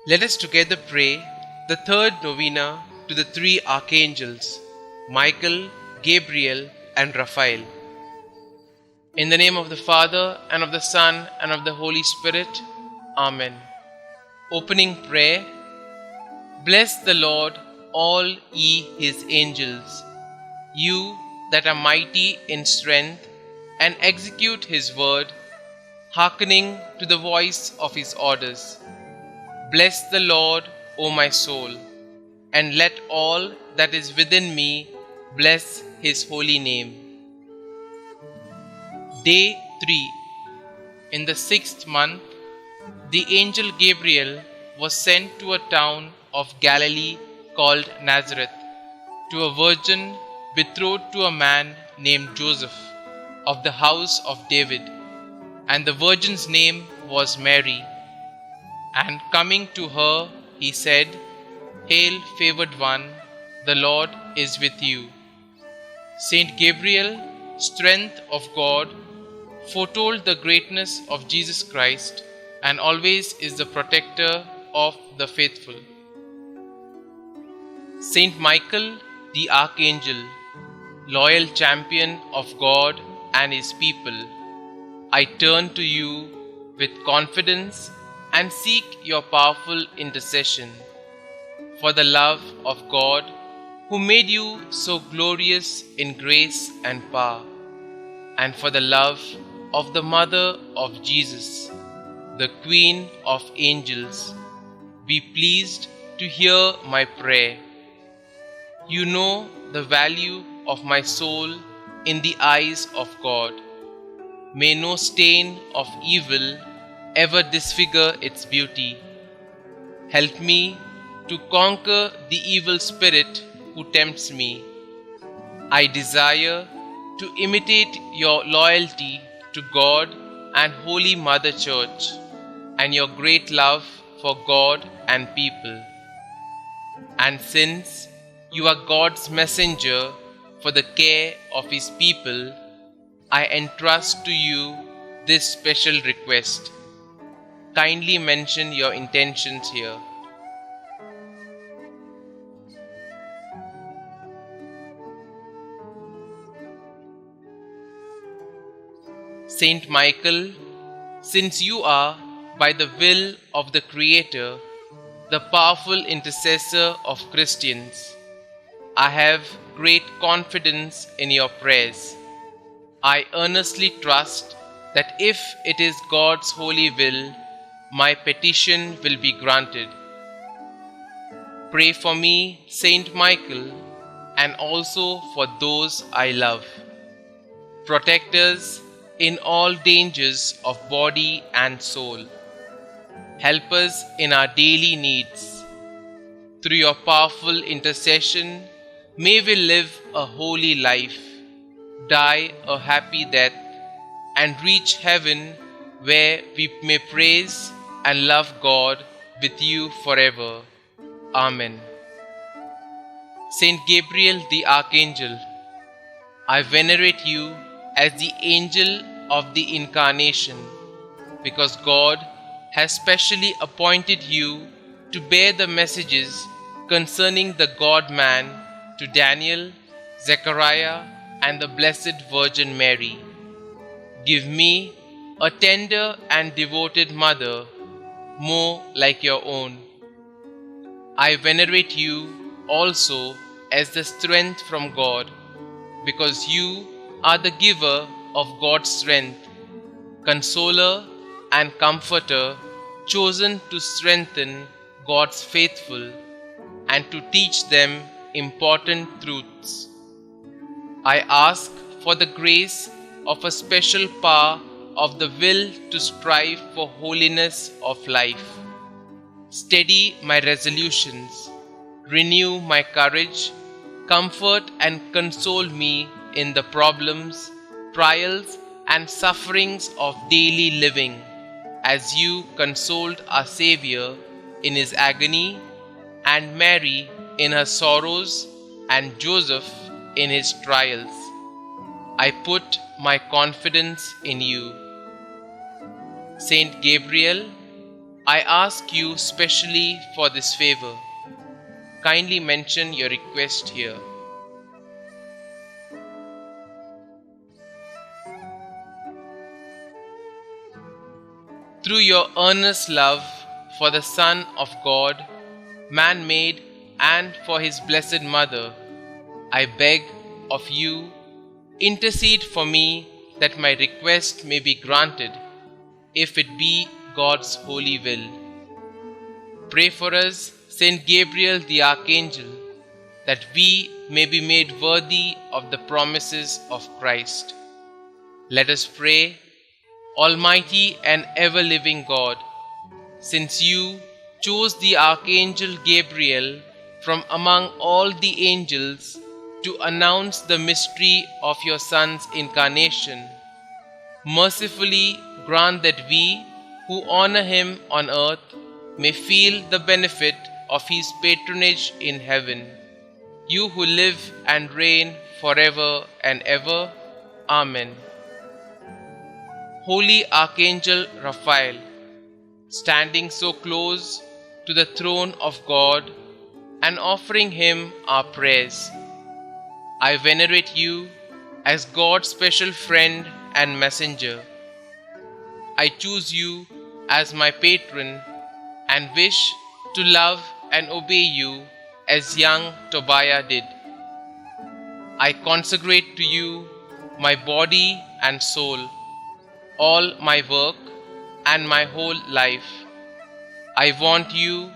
Let us together pray the third novena to the three Archangels, Michael, Gabriel, and Raphael. In the name of the Father, and of the Son, and of the Holy Spirit. Amen. Opening prayer. Bless the Lord, all ye his angels, you that are mighty in strength, and execute his word, hearkening to the voice of his orders. Bless the Lord, O my soul, and let all that is within me bless his holy name. Day 3. In the 6th month, the angel Gabriel was sent to a town of Galilee called Nazareth, to a virgin betrothed to a man named Joseph, of the house of David, and the virgin's name was Mary. And coming to her, he said, Hail, favored one, the Lord is with you. Saint Gabriel, strength of God, foretold the greatness of Jesus Christ, and always is the protector of the faithful. Saint Michael, the Archangel, loyal champion of God and his people, I turn to you with confidence and seek your powerful intercession. For the love of God, who made you so glorious in grace and power, and for the love of the Mother of Jesus, the Queen of Angels, be pleased to hear my prayer. You know the value of my soul in the eyes of God. May no stain of evil ever disfigure its beauty. Help me to conquer the evil spirit who tempts me. I desire to imitate your loyalty to God and Holy Mother Church, and your great love for God and people. And since you are God's messenger for the care of his people, I entrust to you this special request. Kindly mention your intentions here. Saint Michael, since you are, by the will of the Creator, the powerful intercessor of Christians, I have great confidence in your prayers. I earnestly trust that if it is God's holy will, my petition will be granted. Pray for me, Saint Michael, and also for those I love. Protect us in all dangers of body and soul. Help us in our daily needs. Through your powerful intercession, may we live a holy life, die a happy death, and reach heaven, where we may praise and love God with you forever. Amen. Saint Gabriel the Archangel, I venerate you as the angel of the Incarnation, because God has specially appointed you to bear the messages concerning the God-man to Daniel, Zechariah, and the Blessed Virgin Mary. Give me a tender and devoted mother, more like your own. I venerate you also as the strength from God, because you are the giver of God's strength, consoler and comforter, chosen to strengthen God's faithful and to teach them important truths. I ask for the grace of a special power of the will to strive for holiness of life. Steady my resolutions, renew my courage, comfort and console me in the problems, trials, and sufferings of daily living, as you consoled our Xavier in his agony, and Mary in her sorrows, and Joseph in his trials. I put my confidence in you. Saint Gabriel, I ask you specially for this favor. Kindly mention your request here. Through your earnest love for the Son of God, man-made, and for his blessed Mother, I beg of you, intercede for me that my request may be granted, if it be God's holy will. Pray for us, Saint Gabriel the Archangel, that we may be made worthy of the promises of Christ. Let us pray. Almighty and ever-living God, since you chose the Archangel Gabriel from among all the angels to announce the mystery of your Son's incarnation, mercifully grant that we who honor him on earth may feel the benefit of his patronage in heaven. You who live and reign forever and ever. Amen. Holy Archangel Raphael, standing so close to the throne of God and offering him our prayers, I venerate you as God's special friend and messenger. I choose you as my patron and wish to love and obey you as young Tobiah did. I consecrate to you my body and soul, all my work and my whole life. I want you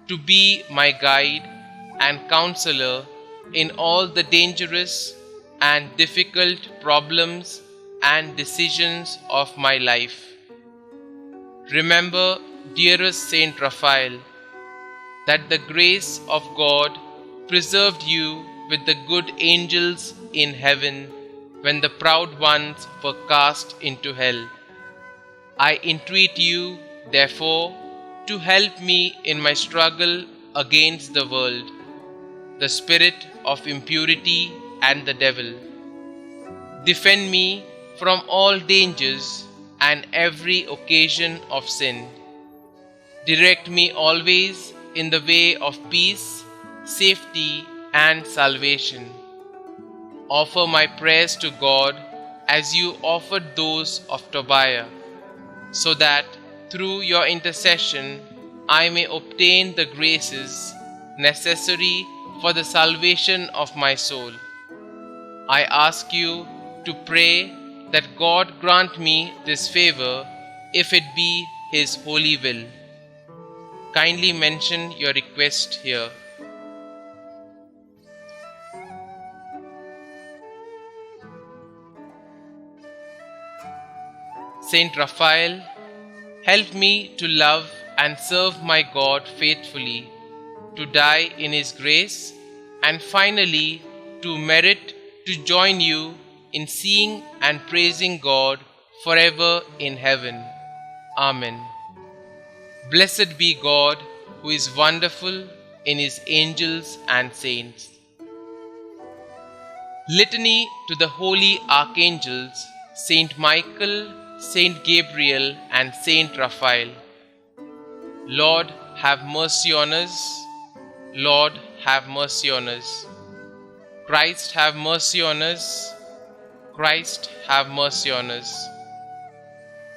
to be my guide and counselor in all the dangerous and difficult problems and decisions of my life. Remember, dearest Saint Raphael, that the grace of God preserved you with the good angels in heaven when the proud ones were cast into hell. I entreat you, therefore, to help me in my struggle against the world, the spirit of impurity and the devil. Defend me from all dangers and every occasion of sin. Direct me always in the way of peace, safety, and salvation. Offer my prayers to God as you offered those of Tobiah, so that through your intercession I may obtain the graces necessary for the salvation of my soul. I ask you to pray that God grant me this favor, if it be his holy will. Kindly mention your request here. Saint Raphael, help me to love and serve my God faithfully, to die in his grace, and finally to merit to join you in seeing and praising God forever in heaven. Amen. Blessed be God, who is wonderful in his angels and saints. Litany to the holy archangels, Saint Michael, Saint Gabriel, and Saint Raphael. Lord, have mercy on us. Lord, have mercy on us. Christ, have mercy on us. Christ, have mercy on us.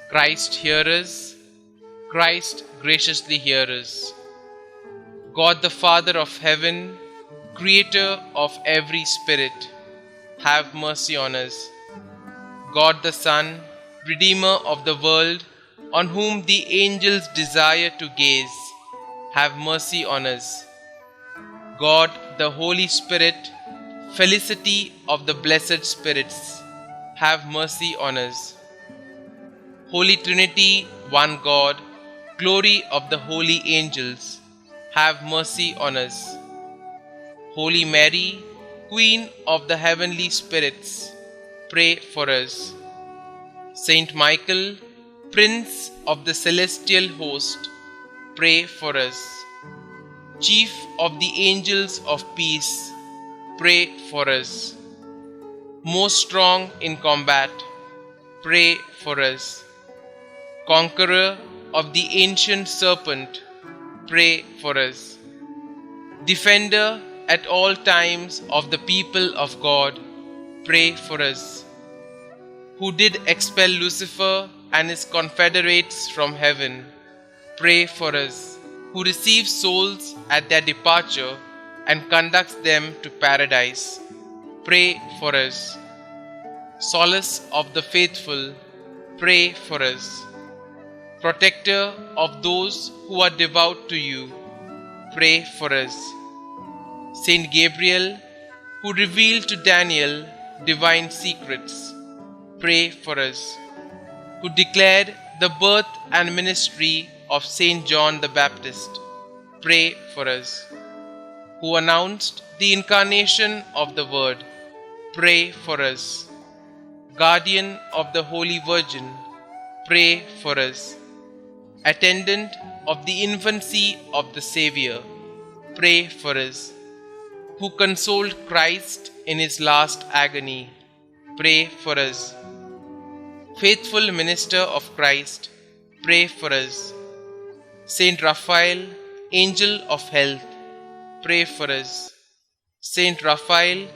Christ, hear us. Christ, graciously hear us. God the Father of heaven, creator of every spirit, have mercy on us. God the Son, Redeemer of the world, on whom the angels desire to gaze, have mercy on us. God the Holy Spirit, felicity of the blessed spirits, have mercy on us. Holy Trinity, one God, glory of the holy angels, have mercy on us. Holy Mary, Queen of the heavenly spirits, pray for us. Saint Michael, Prince of the celestial host, pray for us. Chief of the angels of peace, pray for us. Most strong in combat, pray for us. Conqueror of the ancient serpent, pray for us. Defender at all times of the people of God, pray for us. Who did expel Lucifer and his confederates from heaven, pray for us. Who receives souls at their departure and conducts them to paradise, pray for us. Solace of the faithful, pray for us. Protector of those who are devout to you, pray for us. Saint Gabriel, who revealed to Daniel divine secrets, pray for us. Who declared the birth and ministry of Saint John the Baptist, pray for us. Who announced the incarnation of the Word, pray for us. Guardian of the Holy Virgin, pray for us. Attendant of the infancy of the Xavier, pray for us. Who consoled Christ in his last agony, pray for us. Faithful minister of Christ, pray for us. Saint Raphael, angel of health, pray for us. Saint Raphael,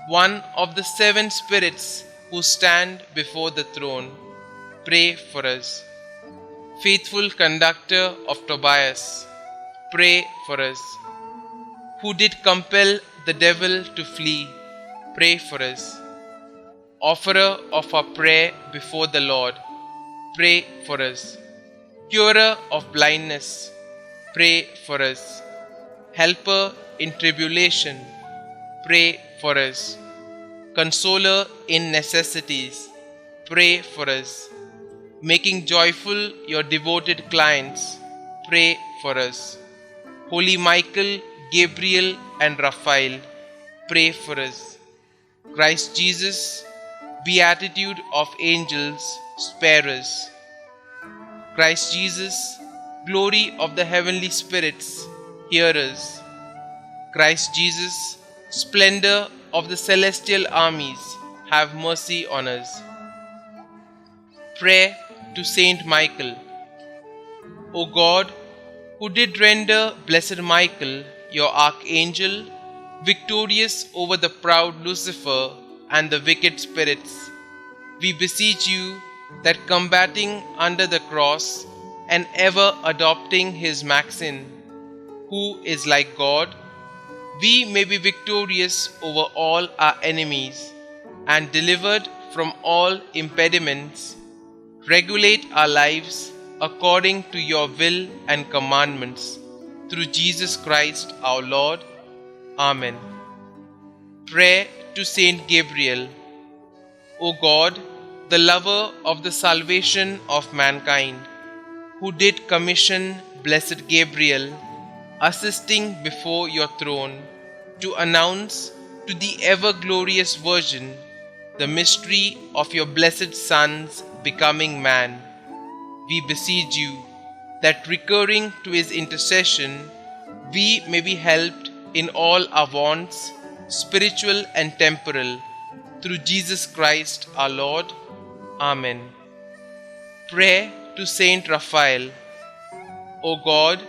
one of the 7 spirits who stand before the throne, pray for us. Faithful conductor of Tobias, pray for us. Who did compel the devil to flee, pray for us. Offerer of our prayer before the Lord, pray for us. Curer of blindness, pray for us. Helper in tribulation, pray for us. Consoler in necessities, pray for us. Making joyful your devoted clients, pray for us. Holy Michael, Gabriel and Raphael, pray for us. Christ Jesus, beatitude of angels, spare us. Christ Jesus, glory of the heavenly spirits, hear us. Christ Jesus, splendor of the celestial armies, have mercy on us. Prayer to Saint Michael. O God, who did render blessed Michael, your archangel, victorious over the proud Lucifer and the wicked spirits, we beseech you that combating under the cross and ever adopting his maxim, who is like God, we may be victorious over all our enemies and delivered from all impediments. Regulate our lives according to your will and commandments, through Jesus Christ our Lord. Amen. Prayer to Saint Gabriel. O God, the lover of the salvation of mankind, who did commission blessed Gabriel, assisting before your throne, to announce to the ever-glorious Virgin the mystery of your blessed Son's becoming man, we beseech you that, recurring to his intercession, we may be helped in all our wants, spiritual and temporal, through Jesus Christ our Lord. Amen. Prayer to Saint Raphael. O God,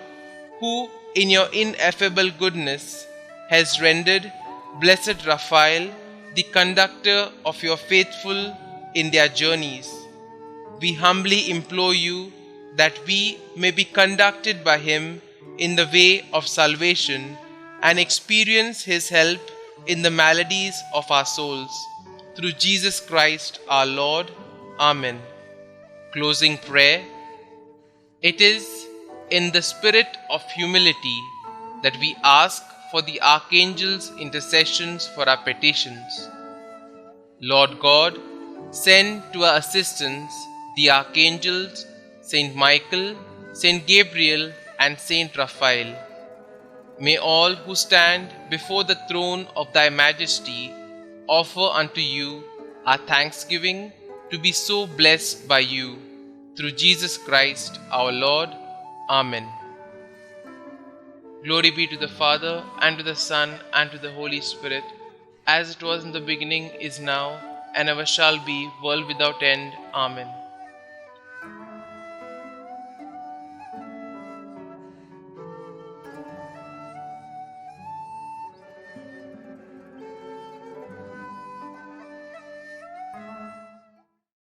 who in your ineffable goodness has rendered blessed Raphael the conductor of your faithful in their journeys, we humbly implore you that we may be conducted by him in the way of salvation and experience his help in the maladies of our souls. Through Jesus Christ our Lord. Amen. Closing prayer. It is in the spirit of humility that we ask for the Archangels' intercessions for our petitions. Lord God, send to our assistance the Archangels, Saint Michael, Saint Gabriel, and Saint Raphael. May all who stand before the throne of Thy Majesty offer unto you our thanksgiving to be so blessed by you. Through Jesus Christ our Lord. Amen. Glory be to the Father, and to the Son, and to the Holy Spirit, as it was in the beginning, is now, and ever shall be, world without end. Amen.